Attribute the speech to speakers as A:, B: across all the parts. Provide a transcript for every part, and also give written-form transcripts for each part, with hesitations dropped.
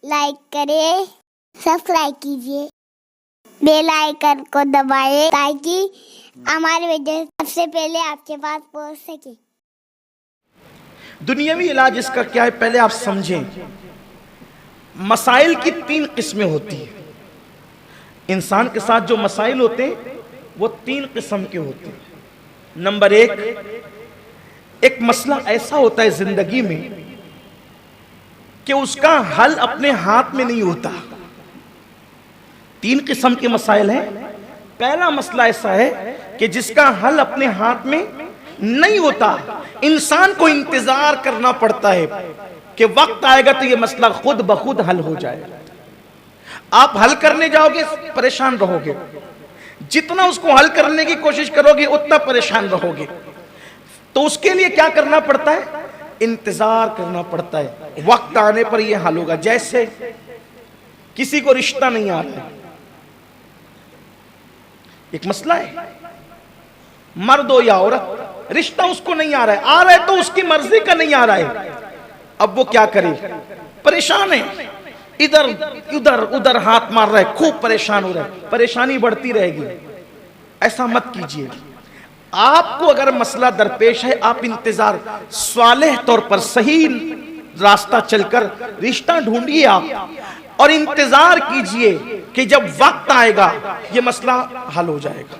A: Like کریں، subscribe کیجیے، bell icon کو دبائیں تاکہ ہماری ویڈیو سب سے پہلے آپ کے پاس پہنچ سکے۔
B: دنیاوی علاج اس کا کیا ہے، پہلے آپ سمجھیں۔ مسائل کی 3 قسمیں ہوتی ہیں۔ انسان کے ساتھ جو مسائل ہوتے ہیں وہ 3 قسم کے ہوتے ہیں۔ نمبر 1، ایک مسئلہ ایسا ہوتا ہے زندگی میں کہ اس کا حل اپنے ہاتھ میں نہیں ہوتا۔ 3 قسم کے مسائل ہیں۔ پہلا مسئلہ ایسا ہے کہ جس کا حل اپنے ہاتھ میں نہیں ہوتا، انسان کو انتظار کرنا پڑتا ہے کہ وقت آئے گا تو یہ مسئلہ خود بخود حل ہو جائے۔ آپ حل کرنے جاؤ گے پریشان رہو گے، جتنا اس کو حل کرنے کی کوشش کرو گے اتنا پریشان رہو گے۔ تو اس کے لیے کیا کرنا پڑتا ہے؟ انتظار کرنا پڑتا ہے، وقت آنے پر یہ حل ہوگا۔ جیسے کسی کو رشتہ نہیں آ رہا ہے، ایک مسئلہ ہے، مرد ہو یا عورت، رشتہ اس کو نہیں آ رہا ہے تو اس کی مرضی کا نہیں آ رہا ہے۔ اب وہ کیا کرے؟ پریشان ہے، ادھر ہاتھ مار رہا ہے، خوب پریشان ہو رہا ہے، پریشانی بڑھتی رہے گی۔ ایسا مت کیجئے۔ آپ کو اگر مسئلہ درپیش ہے، آپ انتظار، صالح طور پر صحیح راستہ چل کر رشتہ ڈھونڈیے آپ، اور انتظار کیجئے کہ جب وقت آئے گا یہ مسئلہ حل ہو جائے گا۔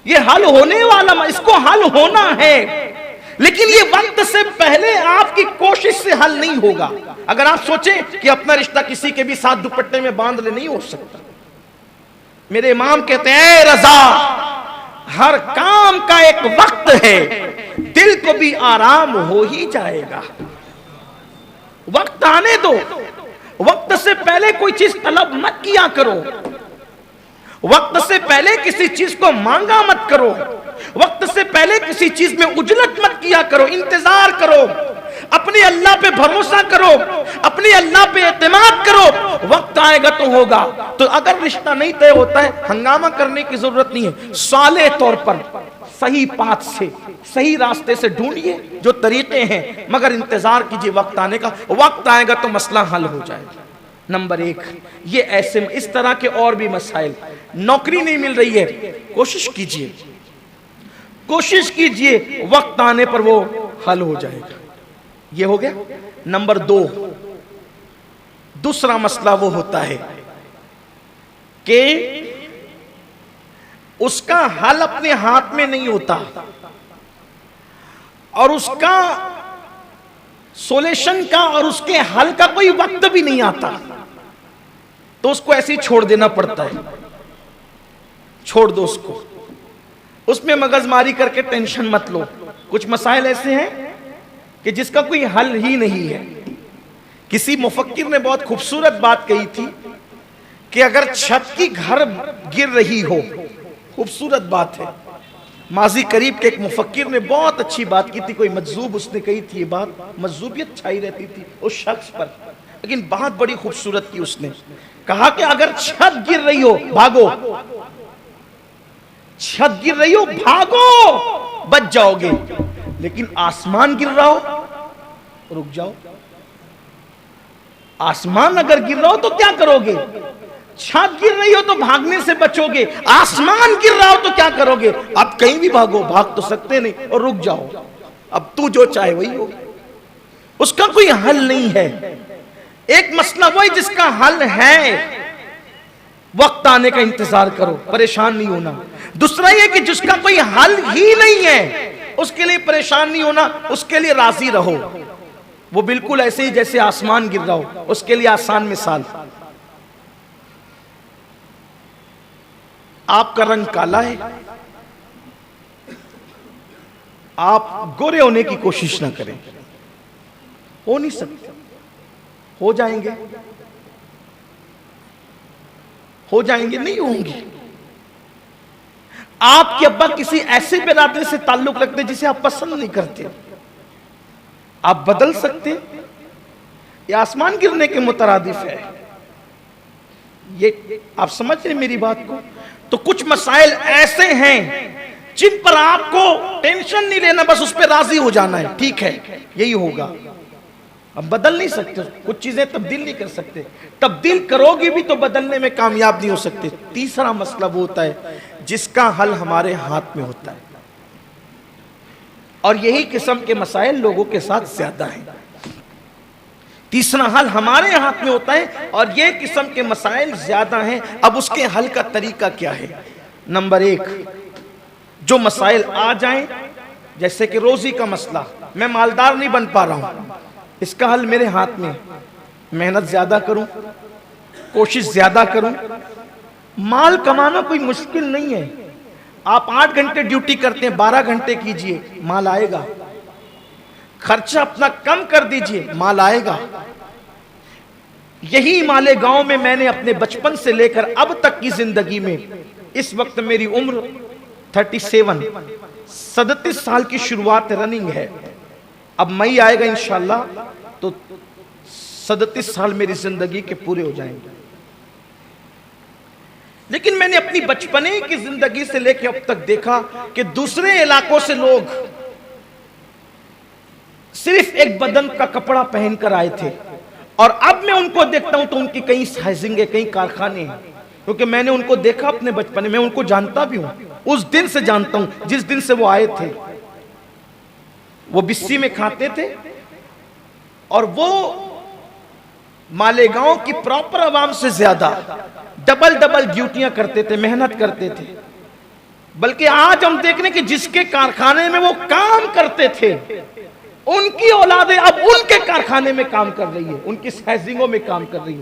B: یہ حل ہونے والا، اس کو حل ہونا ہے، لیکن یہ وقت سے پہلے آپ کی کوشش سے حل نہیں ہوگا۔ اگر آپ سوچیں کہ اپنا رشتہ کسی کے بھی ساتھ دوپٹے میں باندھ لے، نہیں ہو سکتا۔ میرے امام کہتے ہیں، اے رضا، ہر کام کا ایک وقت ہے، دل کو بھی آرام ہو ہی جائے گا۔ وقت آنے دو، وقت سے پہلے کوئی چیز طلب مت کیا کرو، وقت سے پہلے کسی چیز کو مانگا مت کرو، وقت سے پہلے کسی چیز میں عجلت مت کیا کرو، انتظار کرو، اپنے اللہ پہ بھروسہ کرو، اپنے اللہ پہ اعتماد کرو، وقت آئے گا تو ہوگا۔ تو اگر رشتہ نہیں طے ہوتا ہے، ہنگامہ کرنے کی ضرورت نہیں ہے، صالح طور پر صحیح پاتھ سے، صحیح راستے سے ڈھونڈیے جو طریقے ہیں، مگر انتظار کیجئے وقت آنے کا، وقت آئے گا تو مسئلہ حل ہو جائے گا۔ نمبر 1، یہ ایسے اس طرح کے اور بھی مسائل۔ نوکری نہیں مل رہی ہے، کوشش کیجئے، کوشش کیجئے، وقت آنے پر وہ حل ہو جائے گا۔ یہ ہو گیا۔ نمبر 2، دوسرا مسئلہ وہ ہوتا ہے کہ اس کا حل اپنے ہاتھ میں نہیں ہوتا، اور اس کا سولوشن کا اور اس کے حل کا کوئی وقت بھی نہیں آتا، تو اس کو ایسے ہی چھوڑ دینا پڑتا ہے۔ چھوڑ دو اس کو، اس میں مغز ماری کر کے ٹینشن مت لو۔ کچھ مسائل ایسے ہیں کہ جس کا کوئی حل ہی نہیں ہے۔ کسی مفکر نے بہت خوبصورت بات کہی تھی کہ اگر چھت کی گھر گر رہی ہو، خوبصورت بات ہے، ماضی قریب کے ایک مفکر نے بہت اچھی بات کی تھی، کوئی مجذوب اس نے کہی تھی، یہ بات مجذوبیت چھائی رہتی تھی اس شخص پر، لیکن بہت بڑی خوبصورت کی اس نے کہا کہ اگر چھت گر رہی ہو بھاگو، چھت گر رہی ہو بھاگو، بچ جاؤ گے، لیکن آسمان گر رہا ہو رک جاؤ۔ آسمان اگر گر رہا ہو تو کیا کرو گے؟ چھت گر رہی ہو تو بھاگنے سے بچو گے، آسمان گر رہا ہو تو کیا کرو گے؟ اب کہیں بھی بھاگو، بھاگ تو سکتے نہیں، اور رک جاؤ، اب تو جو چاہے وہی ہو۔ اس کا کوئی حل نہیں ہے۔ ایک مسئلہ وہی جس کا حل ہے، وقت آنے کا انتظار کرو، پریشان نہیں ہونا۔ دوسرا یہ کہ جس کا کوئی حل ہی نہیں ہے، اس کے لیے پریشان نہیں ہونا، اس کے لیے راضی رہو۔ وہ بالکل ایسے ہی جیسے آسمان گر رہا ہو، اس کے لیے آسان مثال۔ آپ کا رنگ کالا ہے، آپ گورے ہونے کی کوشش نہ کریں، ہو نہیں سکتے، ہو جائیں گے، ہو جائیں گے، نہیں ہوں گے۔ آپ کے ابا کسی ایسے برادری سے تعلق رکھتے جسے آپ پسند نہیں کرتے، آپ بدل سکتے، یہ آسمان گرنے کے مترادف ہے۔ یہ آپ سمجھ رہے میری بات کو؟ تو کچھ مسائل ایسے ہیں جن پر آپ کو ٹینشن نہیں لینا، بس اس پہ راضی ہو جانا ہے، ٹھیک ہے یہی ہوگا۔ اب بدل نہیں سکتے، کچھ چیزیں تبدیل نہیں کر سکتے، تبدیل کرو گی بھی تو بدلنے میں کامیاب نہیں ہو سکتے۔ تیسرا مسئلہ وہ ہوتا ہے جس کا حل ہمارے ہاتھ میں ہوتا ہے، اور یہی قسم کے مسائل لوگوں کے ساتھ زیادہ ہیں۔ تیسرا حل ہمارے ہاتھ میں ہوتا ہے اور یہ قسم کے مسائل زیادہ ہیں۔ اب اس کے حل کا طریقہ کیا ہے؟ نمبر 1، جو مسائل آ جائیں، جیسے کہ روزی کا مسئلہ، میں مالدار نہیں بن پا رہا ہوں، اس کا حل میرے ہاتھ میں، محنت زیادہ کروں، کوشش زیادہ کروں۔ مال کمانا کوئی مشکل نہیں ہے، آپ 8 گھنٹے ڈیوٹی کرتے ہیں، 12 گھنٹے کیجئے، مال آئے گا۔ خرچہ اپنا کم کر دیجئے، مال آئے گا۔ یہی مالیگاؤں میں میں نے اپنے بچپن سے لے کر اب تک کی زندگی میں، اس وقت میری عمر 37 سال کی شروعات رننگ ہے، اب مئی آئے گا انشاءاللہ تو 37 سال میری زندگی کے پورے ہو جائیں گے۔ لیکن میں نے اپنی بچپنے کی زندگی سے لے کے اب تک دیکھا کہ دوسرے علاقوں سے لوگ صرف ایک بدن کا کپڑا پہن کر آئے تھے، اور اب میں ان کو دیکھتا ہوں تو ان کی کئی سائزنگیں، کئی کارخانے ہیں، کیونکہ میں نے ان کو دیکھا اپنے بچپنے میں، ان کو جانتا بھی ہوں، اس دن سے جانتا ہوں جس دن سے وہ آئے تھے۔ وہ بسی میں کھاتے تھے اور وہ مالیگاؤں کی پراپر عوام سے زیادہ ڈبل ڈیوٹیاں کرتے تھے، محنت کرتے تھے۔ بلکہ آج ہم دیکھ رہے ہیں کہ جس کے کارخانے میں وہ کام کرتے تھے، ان کی اولادیں اب ان کے کارخانے میں کام کر رہی ہے، ان کی سائزنگوں میں کام کر رہی ہے۔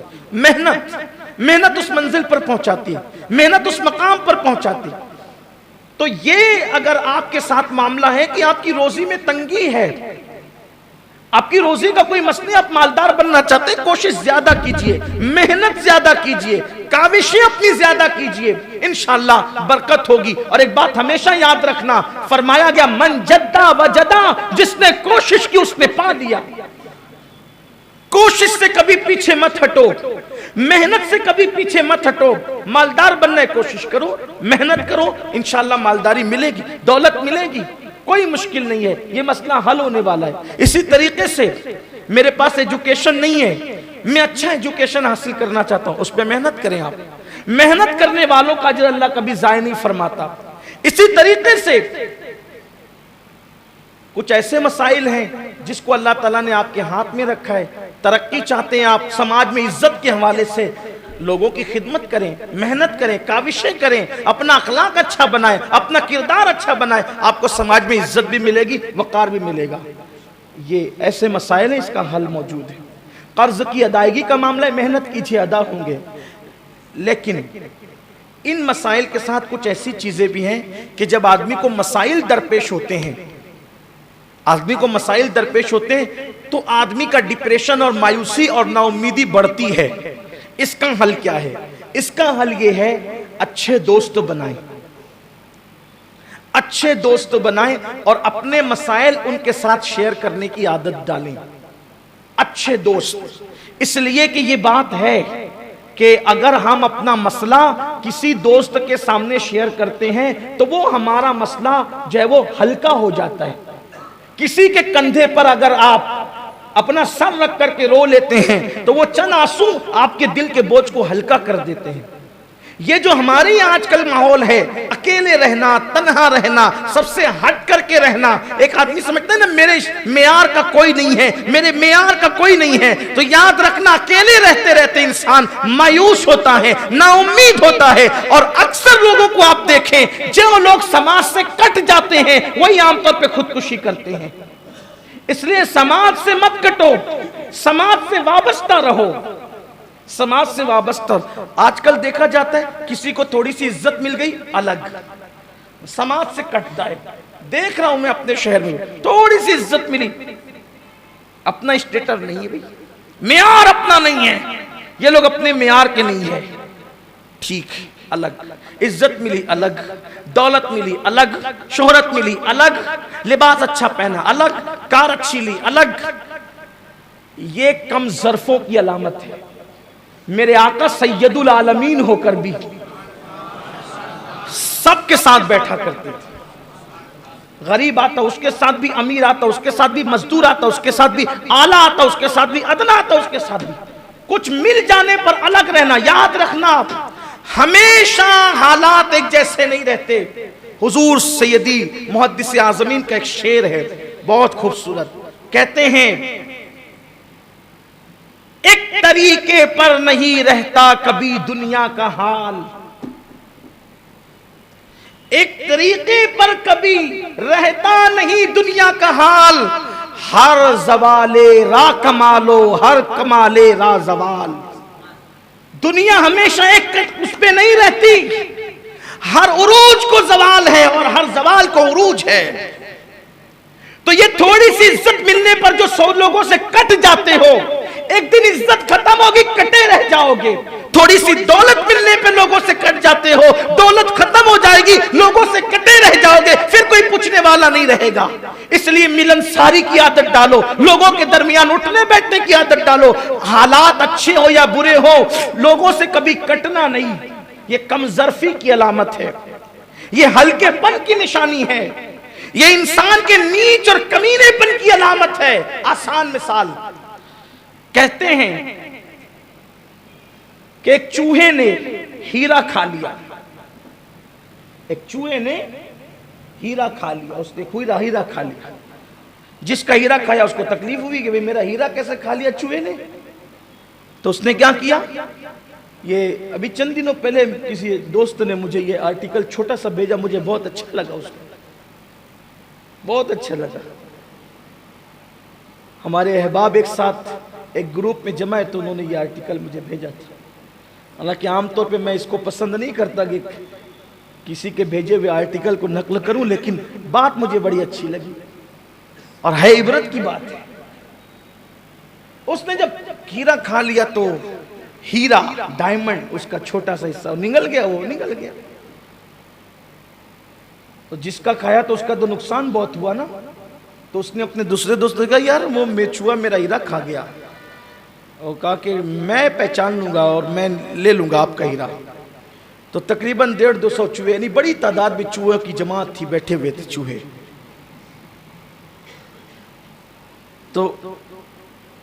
B: محنت اس منزل پر پہنچاتی ہے، محنت اس مقام پر پہنچاتی ہے۔ تو یہ اگر آپ کے ساتھ معاملہ ہے کہ آپ کی روزی میں تنگی ہے، آپ کی روزی کا کوئی مسئلہ، آپ مالدار بننا چاہتے ہیں، کوشش زیادہ کیجئے، محنت زیادہ کیجئے، کاوشیں اپنی زیادہ کیجئے، انشاءاللہ برکت ہوگی۔ اور ایک بات ہمیشہ یاد رکھنا، فرمایا گیا من جدہ وجدہ، جس نے کوشش کی اس نے پا لیا۔ کوشش سے کبھی پیچھے مت ہٹو، محنت سے کبھی پیچھے مت ہٹو، مالدار بننے کی کوشش کرو، محنت کرو، انشاءاللہ مالداری ملے گی، دولت ملے گی، کوئی مشکل نہیں ہے، یہ مسئلہ حل ہونے والا ہے۔ اسی طریقے سے میرے پاس ایجوکیشن نہیں ہے، میں اچھا ایجوکیشن حاصل کرنا چاہتا ہوں، اس پہ محنت کریں آپ، محنت کرنے والوں کا اجر اللہ کبھی ضائع نہیں فرماتا۔ اسی طریقے سے کچھ ایسے مسائل ہیں جس کو اللہ تعالیٰ نے آپ کے ہاتھ میں رکھا ہے، ترقی چاہتے ہیں آپ، سماج میں عزت کے حوالے سے لوگوں کی خدمت کریں، محنت کریں، کاوشیں کریں، اپنا اخلاق اچھا بنائیں، اپنا کردار اچھا بنائیں، آپ کو سماج میں عزت بھی ملے گی، وقار بھی ملے گا۔ یہ ایسے مسائل ہیں، اس کا حل موجود ہے۔ قرض کی ادائیگی کا معاملہ ہے، محنت کیجئے، ادا ہوں گے۔ لیکن ان مسائل کے ساتھ کچھ ایسی چیزیں بھی ہیں کہ جب آدمی کو مسائل درپیش ہوتے ہیں، تو آدمی کا ڈپریشن اور مایوسی اور نا امیدی بڑھتی ہے۔ اس کا حل کیا ہے؟ اس کا حل یہ ہے، اچھے دوست بنائیں، اچھے دوست بنائیں اور اپنے مسائل ان کے ساتھ شیئر کرنے کی عادت ڈالیں۔ اچھے دوست، اس لیے کہ یہ بات ہے کہ اگر ہم اپنا مسئلہ کسی دوست کے سامنے شیئر کرتے ہیں تو وہ ہمارا مسئلہ جو ہے وہ ہلکا ہو جاتا ہے۔ کسی کے کندھے پر اگر آپ اپنا سر رکھ کر کے رو لیتے ہیں تو وہ چند آنسو آپ کے دل کے بوجھ کو ہلکا کر دیتے ہیں۔ یہ جو ہماری آج کل ماحول ہے، اکیلے رہنا، تنہا رہنا، سب سے ہٹ کر کے رہنا، ایک آدمی سمجھتا ہے نا میرے معیار کا کوئی نہیں ہے، میرے معیار کا کوئی نہیں ہے، تو یاد رکھنا اکیلے رہتے رہتے انسان مایوس ہوتا ہے، نا امید ہوتا ہے۔ اور اکثر لوگوں کو آپ دیکھیں، جو لوگ سماج سے کٹ جاتے ہیں وہی عام طور پہ خودکشی کرتے ہیں۔ اس لیے سماج سے مت کٹو، سماج سے وابستہ رہو، سماج سے وابستہ۔ آج کل دیکھا جاتا ہے کسی کو تھوڑی سی عزت مل گئی، الگ، سماج سے کٹ جائے۔ دیکھ رہا ہوں میں اپنے شہر میں، تھوڑی سی عزت ملی، اپنا اسٹیٹس نہیں ہے بھائی، معیار اپنا نہیں ہے، یہ لوگ اپنے معیار کے نہیں ہے، ٹھیک، الگ، عزت ملی الگ، دولت ملی الگ، شہرت ملی الگ، لباس اچھا پہنا الگ، کار اچھی لی الگ۔ یہ کم ظرفوں کی علامت ہے۔ میرے آقا سید العالمین ہو کر بھی سب کے ساتھ بیٹھا کرتے تھے، غریب آتا اس کے ساتھ بھی امیر آتا اس کے ساتھ بھی مزدور آتا اس کے ساتھ بھی اعلیٰ آتا اس کے ساتھ بھی ادنا آتا اس کے ساتھ بھی. کچھ مل جانے پر الگ رہنا. یاد رکھنا ہمیشہ حالات ایک جیسے نہیں رہتے. حضور سیدی محدث اعظمین کا ایک شعر ہے بہت خوبصورت. کہتے ہیں ایک طریقے پر نہیں رہتا کبھی دنیا کا حال, ایک طریقے پر کبھی رہتا نہیں دنیا کا حال, ہر زوال را کمالو ہر کمال را زوال. دنیا ہمیشہ ایک اس پہ نہیں رہتی, ہر عروج کو زوال ہے اور ہر زوال کو عروج ہے. تو یہ تھوڑی سی عزت ملنے پر جو 100 لوگوں سے کٹ جاتے ہو, ایک دن عزت ختم ہوگی, کٹے رہ جاؤ گے. تھوڑی سی دولت ملنے پہ لوگوں سے کٹ جاتے ہو, دولت ختم ہو جائے گی, لوگوں سے کٹے رہ جاؤ گے, پھر کوئی پوچھنے والا نہیں رہے گا. اس لیے ملنساری کی عادت ڈالو, لوگوں کے درمیان اٹھنے بیٹھنے کی عادت ڈالو. حالات اچھے ہو یا برے ہو, لوگوں سے کبھی کٹنا نہیں. یہ کم ظرفی کی علامت ہے, یہ ہلکے پن کی نشانی ہے, یہ انسان کے نیچ اور کمینے پن کی علامت ہے. آسان مثال, کہتے ہیں کہ ایک چوہے نے ہیرا کھا لیا. ایک چوہے نے ہیرا کھا لیا, اس نے ہیرا کھا لیا. جس کا ہیرا کھایا اس کو تکلیف ہوئی کہ میرا ہیرا کیسے کھا لیا چوہے نے. تو اس نے کیا کیا, یہ ابھی چند دنوں پہلے کسی دوست نے مجھے یہ آرٹیکل چھوٹا سا بھیجا, مجھے بہت اچھا لگا, اس کو بہت اچھا لگا. ہمارے احباب ایک ساتھ ایک گروپ میں جمع ہے تو انہوں نے یہ آرٹیکل مجھے بھیجا تھا. حالانکہ عام طور پہ میں اس کو پسند نہیں کرتا کہ کسی کے بھیجے ہوئے آرٹیکل کو نقل کروں, لیکن بات مجھے بڑی اچھی لگی اور ہے عبرت کی بات ہے. اس نے جب ہیرا کھا لیا تو ہیرا ڈائمنڈ اس کا چھوٹا سا حصہ نگل گیا, وہ نگل گیا. تو جس کا کھایا تو اس کا تو نقصان بہت ہوا نا. تو اس نے اپنے دوسرے دوست نے کہا یار وہ چوہا میرا ہیرا کھا گیا. اور کہا کہ میں پہچان لوں گا اور میں لے لوں گا آپ کا ہیرا. تو تقریباً 150-200 چوہے, یعنی بڑی تعداد میں چوہوں کی جماعت تھی, بیٹھے ہوئے تھے چوہے. تو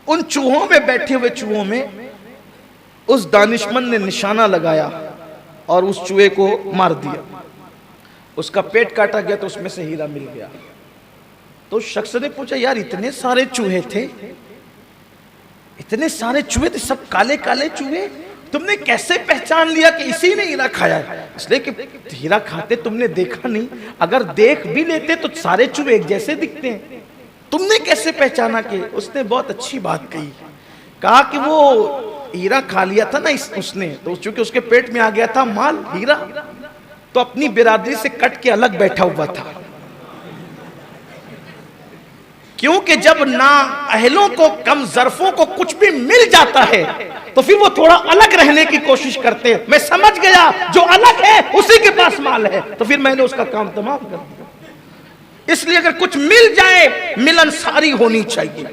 B: ان چوہوں میں بیٹھے ہوئے چوہوں میں اس دانشمند نے نشانہ لگایا اور اس چوہے کو مار دیا. اس کا پیٹ کاٹا گیا تو اس میں سے ہیرا مل گیا. تو شخص نے پوچھا یار اتنے سارے چوہے تھے, اتنے سارے چوہے تھے, سب کالے کالے چوہے, تم نے کیسے پہچان لیا کہ اسی نے ہیرا کھایا ہے؟ اس لیے کہ ہیرا کھاتے تم نے دیکھا نہیں, اگر دیکھ بھی لیتے تو سارے چوہے ایک جیسے دکھتے ہیں, تم نے کیسے پہچانا؟ کہ اس نے بہت اچھی بات کہی, کہا کہ وہ ہیرا کھا لیا تھا نا اس نے, تو چونکہ اس کے پیٹ میں آ گیا تھا مال ہیرا, تو اپنی برادری سے کٹ کے الگ بیٹھا ہوا تھا. کیونکہ جب نا اہلوں کو, کم ظرفوں کو کچھ بھی مل جاتا ہے تو پھر وہ تھوڑا الگ رہنے کی کوشش کرتے ہیں. میں سمجھ گیا جو الگ ہے اسی کے پاس مال ہے, تو پھر میں نے اس کا کام تمام کر دیا. اس لیے اگر کچھ مل جائے ملنساری ہونی چاہیے.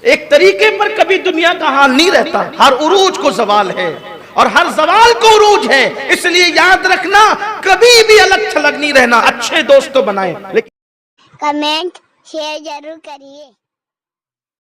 B: ایک طریقے پر کبھی دنیا کا حال نہیں رہتا, ہر عروج کو زوال ہے اور ہر زوال کو عروج ہے. اس لیے یاد رکھنا کبھی بھی الگ تھلگ نہیں رہنا. اچھے دوست تو بنائیں, لیکن
A: کمنٹ شیئر ضرور کریے.